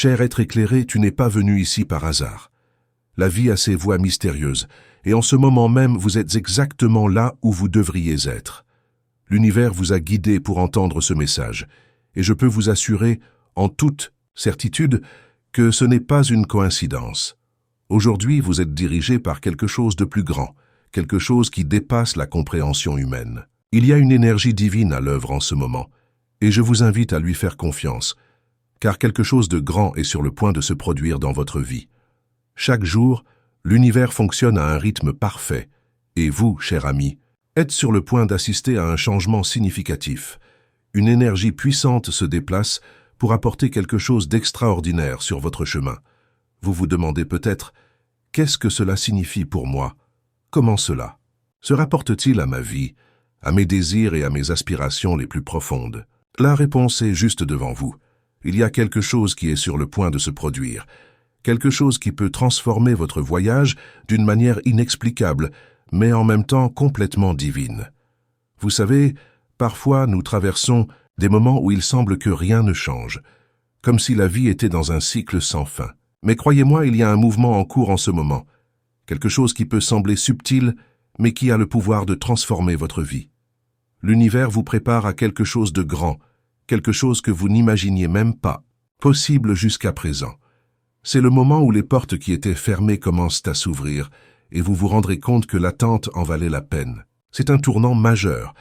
Cher être éclairé, tu n'es pas venu ici par hasard. La vie a ses voies mystérieuses, et en ce moment même, vous êtes exactement là où vous devriez être. L'univers vous a guidé pour entendre ce message, et je peux vous assurer, en toute certitude, que ce n'est pas une coïncidence. Aujourd'hui, vous êtes dirigé par quelque chose de plus grand, quelque chose qui dépasse la compréhension humaine. Il y a une énergie divine à l'œuvre en ce moment, et je vous invite à lui faire confiance, car quelque chose de grand est sur le point de se produire dans votre vie. Chaque jour, l'univers fonctionne à un rythme parfait, et vous, cher ami, êtes sur le point d'assister à un changement significatif. Une énergie puissante se déplace pour apporter quelque chose d'extraordinaire sur votre chemin. Vous vous demandez peut-être, qu'est-ce que cela signifie pour moi? Comment cela se rapporte-t-il à ma vie, à mes désirs et à mes aspirations les plus profondes? La réponse est juste devant vous. Il y a quelque chose qui est sur le point de se produire, quelque chose qui peut transformer votre voyage d'une manière inexplicable, mais en même temps complètement divine. Vous savez, parfois nous traversons des moments où il semble que rien ne change, comme si la vie était dans un cycle sans fin. Mais croyez-moi, il y a un mouvement en cours en ce moment, quelque chose qui peut sembler subtil, mais qui a le pouvoir de transformer votre vie. L'univers vous prépare à quelque chose de grand, quelque chose que vous n'imaginiez même pas possible jusqu'à présent. C'est le moment où les portes qui étaient fermées commencent à s'ouvrir, et vous vous rendrez compte que l'attente en valait la peine. C'est un tournant majeur,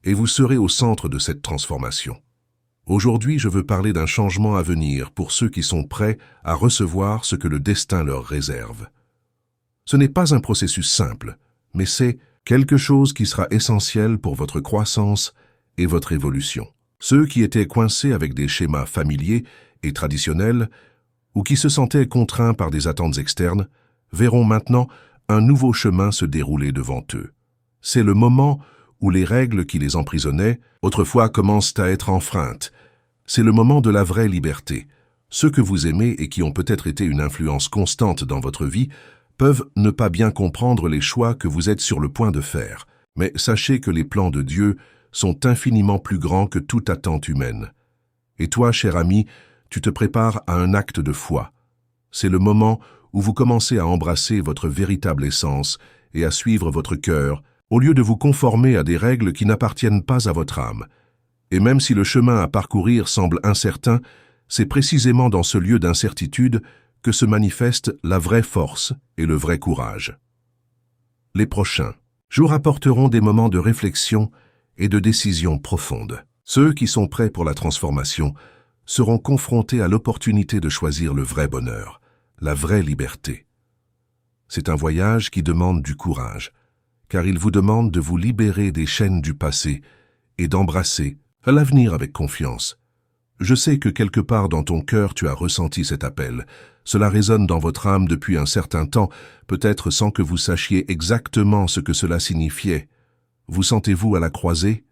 et vous serez au centre de cette transformation. Aujourd'hui, je veux parler d'un changement à venir pour ceux qui sont prêts à recevoir ce que le destin leur réserve. Ce n'est pas un processus simple, mais c'est quelque chose qui sera essentiel pour votre croissance et votre évolution. Ceux qui étaient coincés avec des schémas familiers et traditionnels, ou qui se sentaient contraints par des attentes externes, verront maintenant un nouveau chemin se dérouler devant eux. C'est le moment où les règles qui les emprisonnaient, autrefois commencent à être enfreintes. C'est le moment de la vraie liberté. Ceux que vous aimez et qui ont peut-être été une influence constante dans votre vie peuvent ne pas bien comprendre les choix que vous êtes sur le point de faire. Mais sachez que les plans de Dieu sont infiniment plus grands que toute attente humaine. Et toi, cher ami, tu te prépares à un acte de foi. C'est le moment où vous commencez à embrasser votre véritable essence et à suivre votre cœur, au lieu de vous conformer à des règles qui n'appartiennent pas à votre âme. Et même si le chemin à parcourir semble incertain, c'est précisément dans ce lieu d'incertitude que se manifeste la vraie force et le vrai courage. Les prochains jours apporteront des moments de réflexion et de décision profonde. Ceux qui sont prêts pour la transformation seront confrontés à l'opportunité de choisir le vrai bonheur, la vraie liberté. C'est un voyage qui demande du courage, car il vous demande de vous libérer des chaînes du passé et d'embrasser l'avenir avec confiance. Je sais que quelque part dans ton cœur tu as ressenti cet appel. Cela résonne dans votre âme depuis un certain temps, peut-être sans que vous sachiez exactement ce que cela signifiait. Vous sentez-vous à la croisée?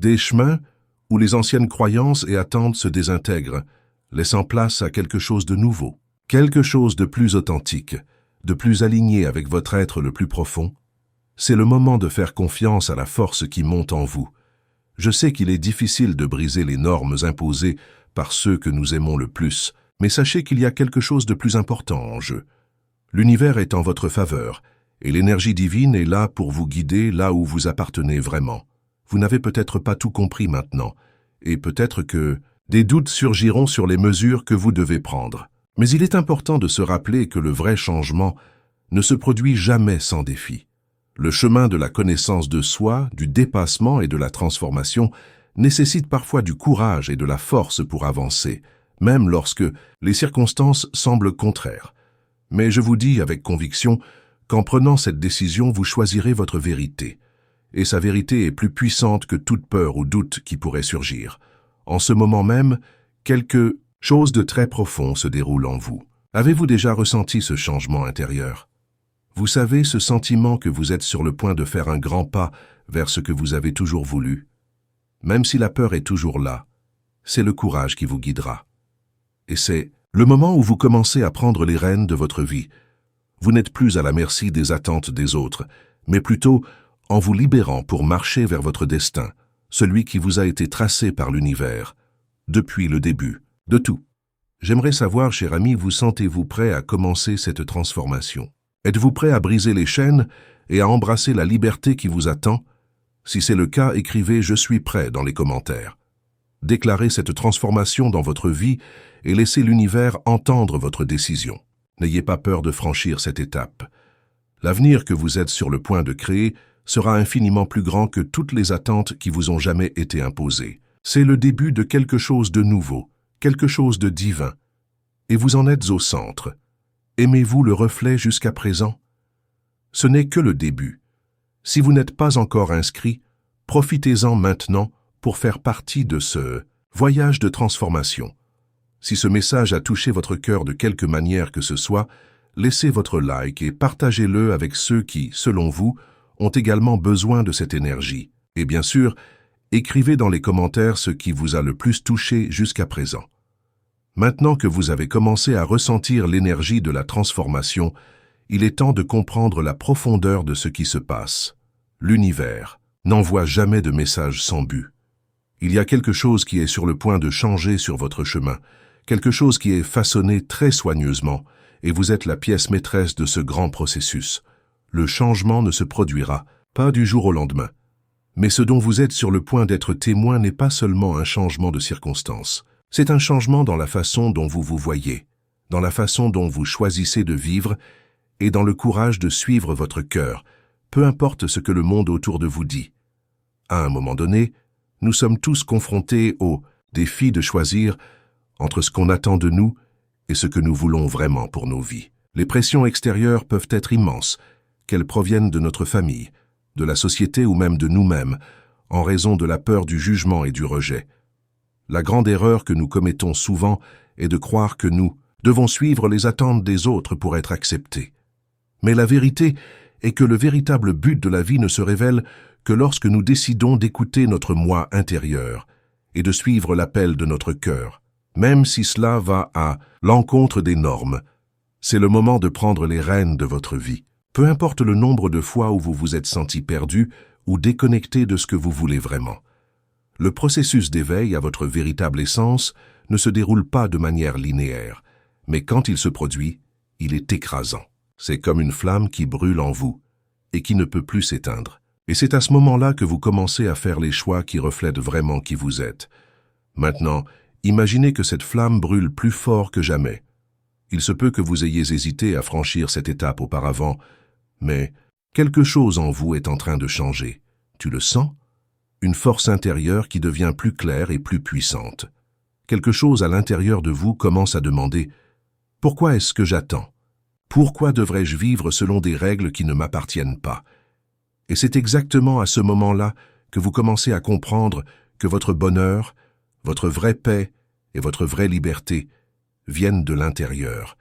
Des chemins où les anciennes croyances et attentes se désintègrent, laissant place à quelque chose de nouveau, quelque chose de plus authentique, de plus aligné avec votre être le plus profond. C'est le moment de faire confiance à la force qui monte en vous. Je sais qu'il est difficile de briser les normes imposées par ceux que nous aimons le plus, mais sachez qu'il y a quelque chose de plus important en jeu. L'univers est en votre faveur, et l'énergie divine est là pour vous guider là où vous appartenez vraiment. Vous n'avez peut-être pas tout compris maintenant, et peut-être que des doutes surgiront sur les mesures que vous devez prendre. Mais il est important de se rappeler que le vrai changement ne se produit jamais sans défi. Le chemin de la connaissance de soi, du dépassement et de la transformation nécessite parfois du courage et de la force pour avancer, même lorsque les circonstances semblent contraires. Mais je vous dis avec conviction qu'en prenant cette décision, vous choisirez votre vérité. Et sa vérité est plus puissante que toute peur ou doute qui pourrait surgir. En ce moment même, quelque chose de très profond se déroule en vous. Avez-vous déjà ressenti ce changement intérieur? Vous savez, ce sentiment que vous êtes sur le point de faire un grand pas vers ce que vous avez toujours voulu. Même si la peur est toujours là, c'est le courage qui vous guidera. Et c'est le moment où vous commencez à prendre les rênes de votre vie. Vous n'êtes plus à la merci des attentes des autres, mais plutôt en vous libérant pour marcher vers votre destin, celui qui vous a été tracé par l'univers, depuis le début de tout. J'aimerais savoir, cher ami, vous sentez-vous prêt à commencer cette transformation? Êtes-vous prêt à briser les chaînes et à embrasser la liberté qui vous attend? Si c'est le cas, écrivez « Je suis prêt » dans les commentaires. Déclarez cette transformation dans votre vie et laissez l'univers entendre votre décision. N'ayez pas peur de franchir cette étape. L'avenir que vous êtes sur le point de créer sera infiniment plus grand que toutes les attentes qui vous ont jamais été imposées. C'est le début de quelque chose de nouveau, quelque chose de divin. Et vous en êtes au centre. Aimez-vous le reflet jusqu'à présent? Ce n'est que le début. Si vous n'êtes pas encore inscrit, profitez-en maintenant pour faire partie de ce voyage de transformation. Si ce message a touché votre cœur de quelque manière que ce soit, laissez votre like et partagez-le avec ceux qui, selon vous, ont également besoin de cette énergie. Et bien sûr, écrivez dans les commentaires ce qui vous a le plus touché jusqu'à présent. Maintenant que vous avez commencé à ressentir l'énergie de la transformation, il est temps de comprendre la profondeur de ce qui se passe. L'univers n'envoie jamais de message sans but. Il y a quelque chose qui est sur le point de changer sur votre chemin, quelque chose qui est façonné très soigneusement, et vous êtes la pièce maîtresse de ce grand processus. Le changement ne se produira pas du jour au lendemain. Mais ce dont vous êtes sur le point d'être témoin n'est pas seulement un changement de circonstances. C'est un changement dans la façon dont vous vous voyez, dans la façon dont vous choisissez de vivre et dans le courage de suivre votre cœur, peu importe ce que le monde autour de vous dit. À un moment donné, nous sommes tous confrontés au défi de choisir entre ce qu'on attend de nous et ce que nous voulons vraiment pour nos vies. Les pressions extérieures peuvent être immenses, qu'elles proviennent de notre famille, de la société ou même de nous-mêmes, en raison de la peur du jugement et du rejet. La grande erreur que nous commettons souvent est de croire que nous devons suivre les attentes des autres pour être acceptés. Mais la vérité est que le véritable but de la vie ne se révèle que lorsque nous décidons d'écouter notre moi intérieur et de suivre l'appel de notre cœur. Même si cela va à l'encontre des normes, c'est le moment de prendre les rênes de votre vie. Peu importe le nombre de fois où vous vous êtes senti perdu ou déconnecté de ce que vous voulez vraiment. Le processus d'éveil à votre véritable essence ne se déroule pas de manière linéaire, mais quand il se produit, il est écrasant. C'est comme une flamme qui brûle en vous et qui ne peut plus s'éteindre. Et c'est à ce moment-là que vous commencez à faire les choix qui reflètent vraiment qui vous êtes. Maintenant, imaginez que cette flamme brûle plus fort que jamais. Il se peut que vous ayez hésité à franchir cette étape auparavant, mais quelque chose en vous est en train de changer. Tu le sens? Une force intérieure qui devient plus claire et plus puissante. Quelque chose à l'intérieur de vous commence à demander « Pourquoi est-ce que j'attends? Pourquoi devrais-je vivre selon des règles qui ne m'appartiennent pas ?» Et c'est exactement à ce moment-là que vous commencez à comprendre que votre bonheur, votre vraie paix et votre vraie liberté viennent de l'intérieur,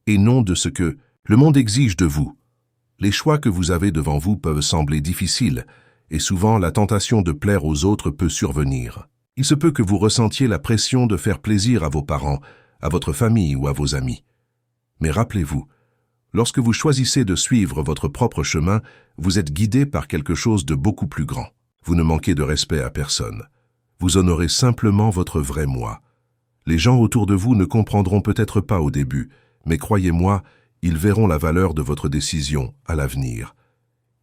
et non de ce que le monde exige de vous. Les choix que vous avez devant vous peuvent sembler difficiles, et souvent la tentation de plaire aux autres peut survenir. Il se peut que vous ressentiez la pression de faire plaisir à vos parents, à votre famille ou à vos amis. Mais rappelez-vous, lorsque vous choisissez de suivre votre propre chemin, vous êtes guidé par quelque chose de beaucoup plus grand. Vous ne manquez de respect à personne. Vous honorez simplement votre vrai moi. Les gens autour de vous ne comprendront peut-être pas au début, mais croyez-moi, ils verront la valeur de votre décision à l'avenir.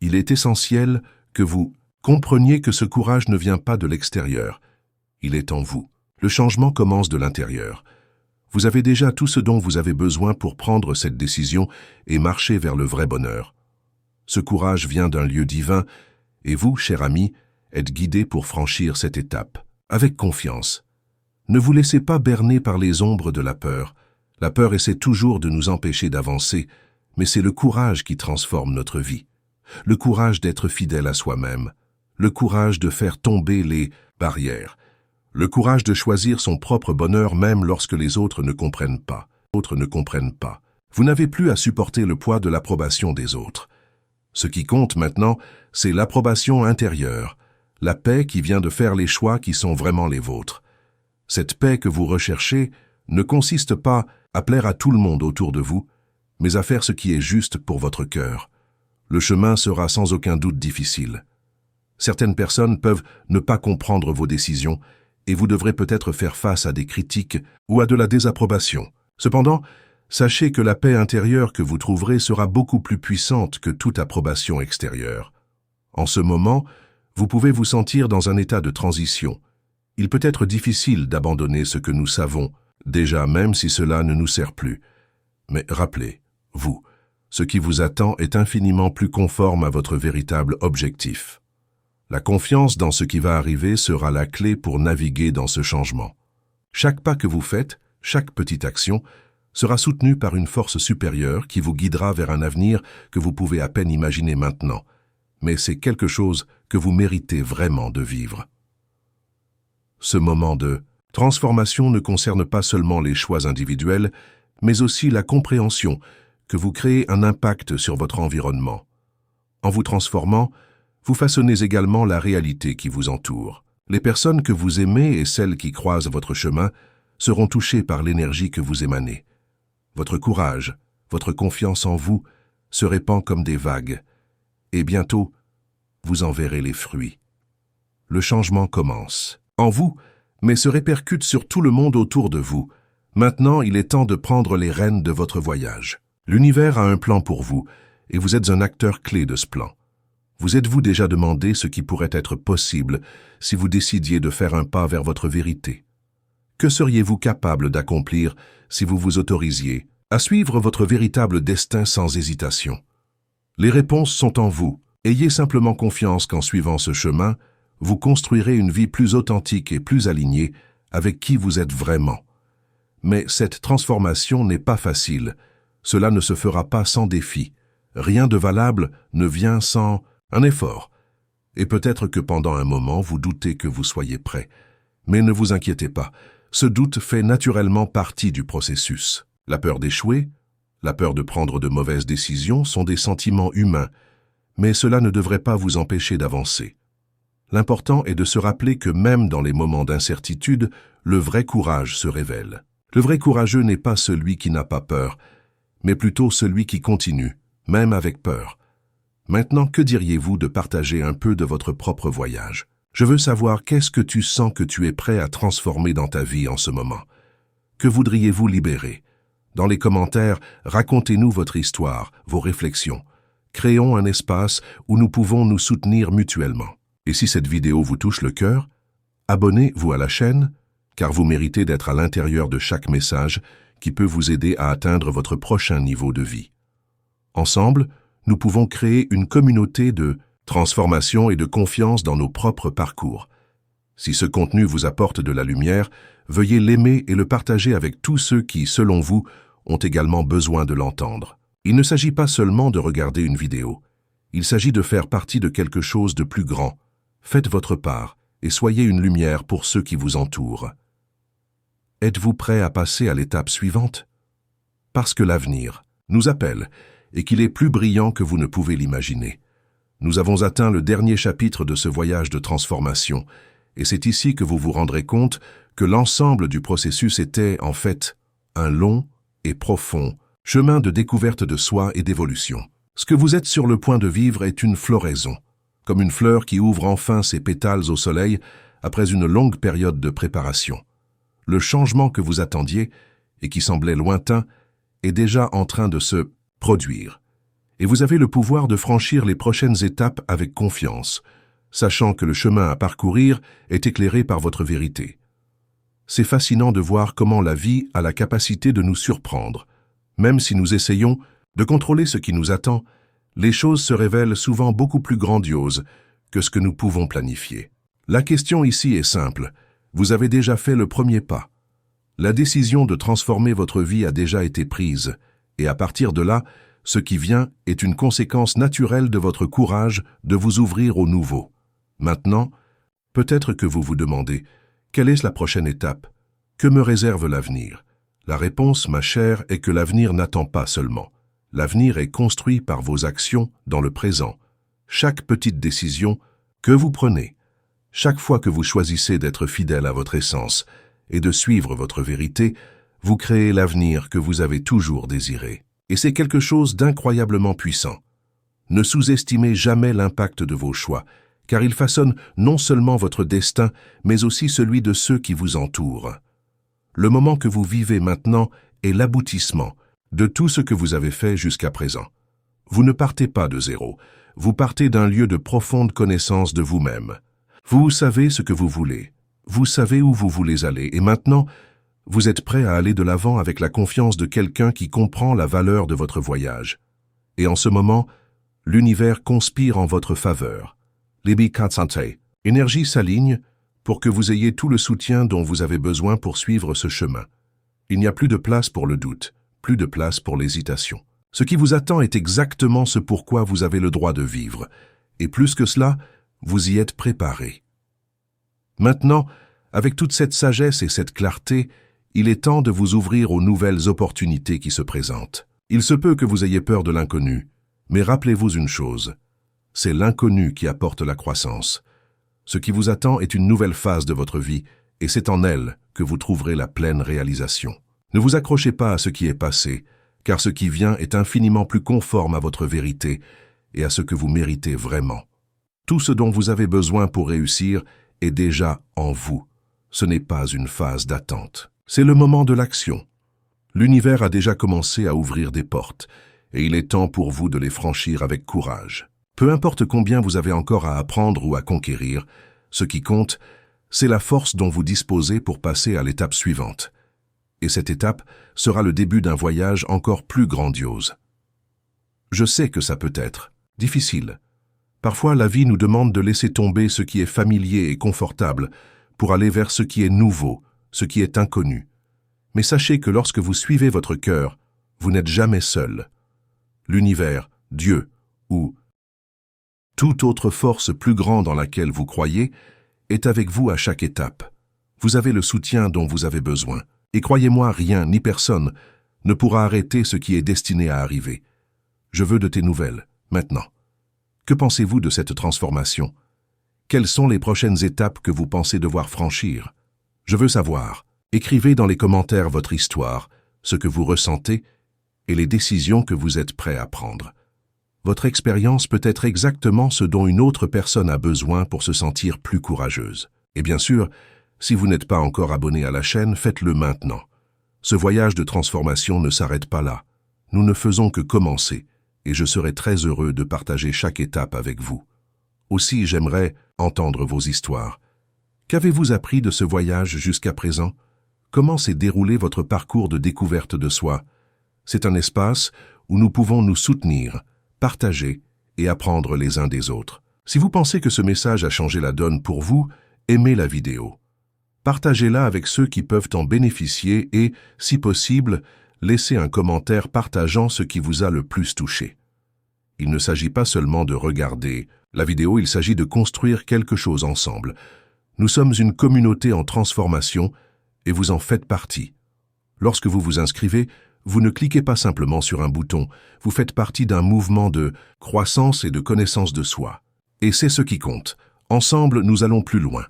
Il est essentiel que vous compreniez que ce courage ne vient pas de l'extérieur. Il est en vous. Le changement commence de l'intérieur. Vous avez déjà tout ce dont vous avez besoin pour prendre cette décision et marcher vers le vrai bonheur. Ce courage vient d'un lieu divin, et vous, cher ami, êtes guidé pour franchir cette étape. Avec confiance. Ne vous laissez pas berner par les ombres de la peur. La peur essaie toujours de nous empêcher d'avancer, mais c'est le courage qui transforme notre vie. Le courage d'être fidèle à soi-même. Le courage de faire tomber les barrières. Le courage de choisir son propre bonheur même lorsque les autres ne comprennent pas. Vous n'avez plus à supporter le poids de l'approbation des autres. Ce qui compte maintenant, c'est l'approbation intérieure, la paix qui vient de faire les choix qui sont vraiment les vôtres. Cette paix que vous recherchez ne consiste pas à plaire à tout le monde autour de vous, mais à faire ce qui est juste pour votre cœur. Le chemin sera sans aucun doute difficile. Certaines personnes peuvent ne pas comprendre vos décisions et vous devrez peut-être faire face à des critiques ou à de la désapprobation. Cependant, sachez que la paix intérieure que vous trouverez sera beaucoup plus puissante que toute approbation extérieure. En ce moment, vous pouvez vous sentir dans un état de transition. Il peut être difficile d'abandonner ce que nous savons, déjà même si cela ne nous sert plus. Mais rappelez, vous, ce qui vous attend est infiniment plus conforme à votre véritable objectif. La confiance dans ce qui va arriver sera la clé pour naviguer dans ce changement. Chaque pas que vous faites, chaque petite action, sera soutenu par une force supérieure qui vous guidera vers un avenir que vous pouvez à peine imaginer maintenant. Mais c'est quelque chose que vous méritez vraiment de vivre. Ce moment de transformation ne concerne pas seulement les choix individuels, mais aussi la compréhension que vous créez un impact sur votre environnement. En vous transformant, vous façonnez également la réalité qui vous entoure. Les personnes que vous aimez et celles qui croisent votre chemin seront touchées par l'énergie que vous émanez. Votre courage, votre confiance en vous se répand comme des vagues. Et bientôt, vous en verrez les fruits. Le changement commence. En vous, mais se répercute sur tout le monde autour de vous. Maintenant, il est temps de prendre les rênes de votre voyage. L'univers a un plan pour vous, et vous êtes un acteur clé de ce plan. Vous êtes-vous déjà demandé ce qui pourrait être possible si vous décidiez de faire un pas vers votre vérité? Que seriez-vous capable d'accomplir si vous vous autorisiez à suivre votre véritable destin sans hésitation? Les réponses sont en vous. Ayez simplement confiance qu'en suivant ce chemin, vous construirez une vie plus authentique et plus alignée avec qui vous êtes vraiment. Mais cette transformation n'est pas facile. Cela ne se fera pas sans défi. Rien de valable ne vient sans un effort. Et peut-être que pendant un moment, vous doutez que vous soyez prêt. Mais ne vous inquiétez pas. Ce doute fait naturellement partie du processus. La peur d'échouer, la peur de prendre de mauvaises décisions sont des sentiments humains, mais cela ne devrait pas vous empêcher d'avancer. L'important est de se rappeler que même dans les moments d'incertitude, le vrai courage se révèle. Le vrai courageux n'est pas celui qui n'a pas peur, mais plutôt celui qui continue, même avec peur. Maintenant, que diriez-vous de partager un peu de votre propre voyage? Je veux savoir qu'est-ce que tu sens que tu es prêt à transformer dans ta vie en ce moment. Que voudriez-vous libérer? Dans les commentaires, racontez-nous votre histoire, vos réflexions. Créons un espace où nous pouvons nous soutenir mutuellement. Et si cette vidéo vous touche le cœur, abonnez-vous à la chaîne, car vous méritez d'être à l'intérieur de chaque message qui peut vous aider à atteindre votre prochain niveau de vie. Ensemble, nous pouvons créer une communauté de transformation et de confiance dans nos propres parcours. Si ce contenu vous apporte de la lumière, veuillez l'aimer et le partager avec tous ceux qui, selon vous, ont également besoin de l'entendre. Il ne s'agit pas seulement de regarder une vidéo. Il s'agit de faire partie de quelque chose de plus grand. Faites votre part et soyez une lumière pour ceux qui vous entourent. Êtes-vous prêt à passer à l'étape suivante? Parce que l'avenir nous appelle et qu'il est plus brillant que vous ne pouvez l'imaginer. Nous avons atteint le dernier chapitre de ce voyage de transformation, et c'est ici que vous vous rendrez compte que l'ensemble du processus était, en fait, un long et profond chemin de découverte de soi et d'évolution. Ce que vous êtes sur le point de vivre est une floraison, comme une fleur qui ouvre enfin ses pétales au soleil après une longue période de préparation. Le changement que vous attendiez, et qui semblait lointain, est déjà en train de se produire. Et vous avez le pouvoir de franchir les prochaines étapes avec confiance, sachant que le chemin à parcourir est éclairé par votre vérité. C'est fascinant de voir comment la vie a la capacité de nous surprendre. Même si nous essayons de contrôler ce qui nous attend, les choses se révèlent souvent beaucoup plus grandioses que ce que nous pouvons planifier. La question ici est simple. Vous avez déjà fait le premier pas. La décision de transformer votre vie a déjà été prise, et à partir de là, ce qui vient est une conséquence naturelle de votre courage de vous ouvrir au nouveau. Maintenant, peut-être que vous vous demandez, quelle est la prochaine étape? Que me réserve l'avenir? La réponse, ma chère, est que l'avenir n'attend pas seulement. L'avenir est construit par vos actions dans le présent. Chaque petite décision que vous prenez, chaque fois que vous choisissez d'être fidèle à votre essence et de suivre votre vérité, vous créez l'avenir que vous avez toujours désiré. Et c'est quelque chose d'incroyablement puissant. Ne sous-estimez jamais l'impact de vos choix, car il façonne non seulement votre destin, mais aussi celui de ceux qui vous entourent. Le moment que vous vivez maintenant est l'aboutissement de tout ce que vous avez fait jusqu'à présent. Vous ne partez pas de zéro, vous partez d'un lieu de profonde connaissance de vous-même. Vous savez ce que vous voulez, vous savez où vous voulez aller, et maintenant, vous êtes prêt à aller de l'avant avec la confiance de quelqu'un qui comprend la valeur de votre voyage. Et en ce moment, l'univers conspire en votre faveur. Libi Katsante, énergie s'aligne pour que vous ayez tout le soutien dont vous avez besoin pour suivre ce chemin. Il n'y a plus de place pour le doute, plus de place pour l'hésitation. Ce qui vous attend est exactement ce pourquoi vous avez le droit de vivre. Et plus que cela, vous y êtes préparé. Maintenant, avec toute cette sagesse et cette clarté, il est temps de vous ouvrir aux nouvelles opportunités qui se présentent. Il se peut que vous ayez peur de l'inconnu, mais rappelez-vous une chose, c'est l'inconnu qui apporte la croissance. Ce qui vous attend est une nouvelle phase de votre vie, et c'est en elle que vous trouverez la pleine réalisation. Ne vous accrochez pas à ce qui est passé, car ce qui vient est infiniment plus conforme à votre vérité et à ce que vous méritez vraiment. Tout ce dont vous avez besoin pour réussir est déjà en vous. Ce n'est pas une phase d'attente. C'est le moment de l'action. L'univers a déjà commencé à ouvrir des portes, et il est temps pour vous de les franchir avec courage. Peu importe combien vous avez encore à apprendre ou à conquérir, ce qui compte, c'est la force dont vous disposez pour passer à l'étape suivante. Et cette étape sera le début d'un voyage encore plus grandiose. Je sais que ça peut être difficile. Parfois, la vie nous demande de laisser tomber ce qui est familier et confortable pour aller vers ce qui est nouveau, ce qui est inconnu. Mais sachez que lorsque vous suivez votre cœur, vous n'êtes jamais seul. L'univers, Dieu ou toute autre force plus grande en laquelle vous croyez est avec vous à chaque étape. Vous avez le soutien dont vous avez besoin. Et croyez-moi, rien ni personne ne pourra arrêter ce qui est destiné à arriver. Je veux de tes nouvelles, maintenant. Que pensez-vous de cette transformation? Quelles sont les prochaines étapes que vous pensez devoir franchir? Je veux savoir. Écrivez dans les commentaires votre histoire, ce que vous ressentez et les décisions que vous êtes prêt à prendre. Votre expérience peut être exactement ce dont une autre personne a besoin pour se sentir plus courageuse. Et bien sûr, si vous n'êtes pas encore abonné à la chaîne, faites-le maintenant. Ce voyage de transformation ne s'arrête pas là. Nous ne faisons que commencer, et je serai très heureux de partager chaque étape avec vous. Aussi, j'aimerais entendre vos histoires. Qu'avez-vous appris de ce voyage jusqu'à présent? Comment s'est déroulé votre parcours de découverte de soi? C'est un espace où nous pouvons nous soutenir, partager et apprendre les uns des autres. Si vous pensez que ce message a changé la donne pour vous, aimez la vidéo. Partagez-la avec ceux qui peuvent en bénéficier et, si possible, laissez un commentaire partageant ce qui vous a le plus touché. Il ne s'agit pas seulement de regarder la vidéo, il s'agit de construire quelque chose ensemble. Nous sommes une communauté en transformation et vous en faites partie. Lorsque vous vous inscrivez, vous ne cliquez pas simplement sur un bouton, vous faites partie d'un mouvement de croissance et de connaissance de soi. Et c'est ce qui compte. Ensemble, nous allons plus loin.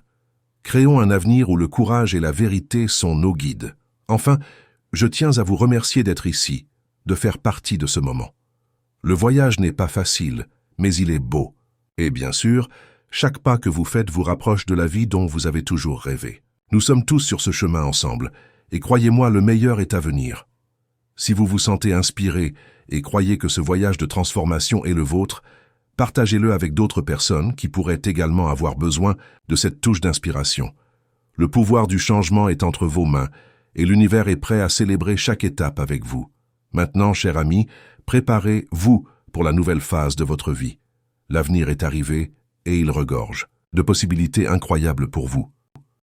Créons un avenir où le courage et la vérité sont nos guides. Enfin, je tiens à vous remercier d'être ici, de faire partie de ce moment. Le voyage n'est pas facile, mais il est beau. Et bien sûr, chaque pas que vous faites vous rapproche de la vie dont vous avez toujours rêvé. Nous sommes tous sur ce chemin ensemble, et croyez-moi, le meilleur est à venir. Si vous vous sentez inspiré et croyez que ce voyage de transformation est le vôtre, partagez-le avec d'autres personnes qui pourraient également avoir besoin de cette touche d'inspiration. Le pouvoir du changement est entre vos mains et l'univers est prêt à célébrer chaque étape avec vous. Maintenant, chers amis, préparez-vous pour la nouvelle phase de votre vie. L'avenir est arrivé et il regorge de possibilités incroyables pour vous.